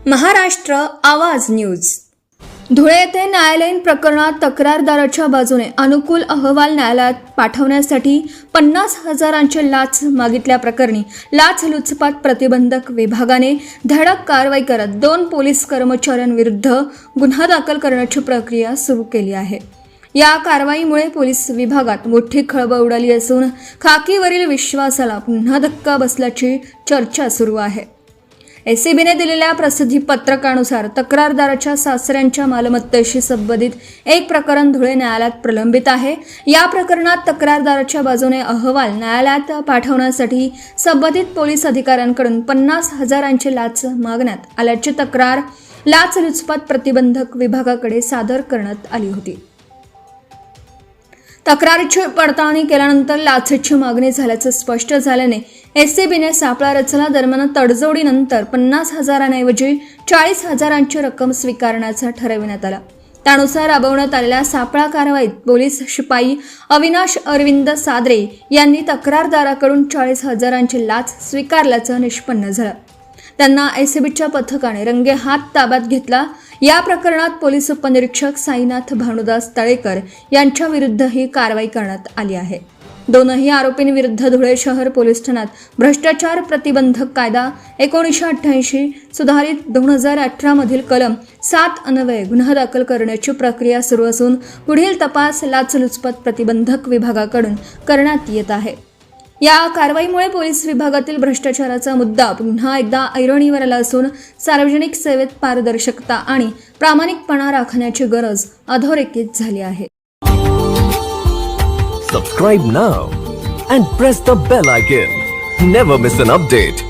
महाराष्ट्र आवाज न्यूज। धुळे येथे न्यायालयीन प्रकरणात तक्रारदाराच्या बाजूने अनुकूल अहवाल न्यायालयात पाठवण्यासाठी 50,000ची लाच मागितल्याप्रकरणी लाचलुचपत प्रतिबंधक विभागाने धडक कारवाई करत 2 पोलीस कर्मचाऱ्यांविरुद्ध गुन्हा दाखल करण्याची प्रक्रिया सुरू केली आहे। या कारवाईमुळे पोलीस विभागात मोठी खळबळ उडाली असून खाकीवरील विश्वासाला पुन्हा धक्का बसल्याची चर्चा सुरू आहे। एसीबीने दिलेल्या प्रसिद्धी पत्रकानुसार तक्रारदाराच्या सासऱ्यांच्या मालमत्तेशी संबंधित एक प्रकरण धुळे न्यायालयात प्रलंबित आहे। या प्रकरणात तक्रारदाराच्या बाजूने अहवाल न्यायालयात पाठवण्यासाठी संबंधित पोलीस अधिकाऱ्यांकडून 50,000ची लाच मागण्यात आल्याची तक्रार लाचलुचपत प्रतिबंधक विभागाकडे सादर करण्यात आली होती। तक्रारीची पडताळणी केल्यानंतर लाचेची मागणी झाल्याचं स्पष्ट झाल्याने एसीबीने सापळा रचला। दरम्यान तडजोडीनंतर 50,000ऐवजी 40,000ची रक्कम स्वीकारण्याचा ठरविण्यात आला। त्यानुसार राबवण्यात आलेल्या सापळा कारवाईत पोलीस शिपाई अविनाश अरविंद सादरे यांनी तक्रारदाराकडून 40,000ची लाच स्वीकारल्याचं निष्पन्न झालं। त्यांना एसीबीच्या पथकाने रंगेहात ताब्यात घेतला। या प्रकरणात पोलीस उपनिरीक्षक साईनाथ भानुदास तळेकर यांच्या विरुद्ध ही कारवाई करण्यात आली आहे। दोनही आरोपींविरुद्ध धुळे शहर पोलीस ठाण्यात भ्रष्टाचार प्रतिबंधक कायदा 1988 सुधारित 2018 मधील कलम 7 अन्वये गुन्हा दाखल करण्याची प्रक्रिया सुरू असून पुढील तपास लाचलुचपत प्रतिबंधक विभागाकडून करण्यात येत आहे। या कारवाईमुळे पोलीस विभागातील भ्रष्टाचाराचा मुद्दा पुन्हा एकदा ऐरणीवर आला असून सार्वजनिक सेवेत पारदर्शकता आणि प्रामाणिकपणा राखण्याची गरज अधोरेखित झाली आहे। Subscribe now and press the bell icon. Never miss an update.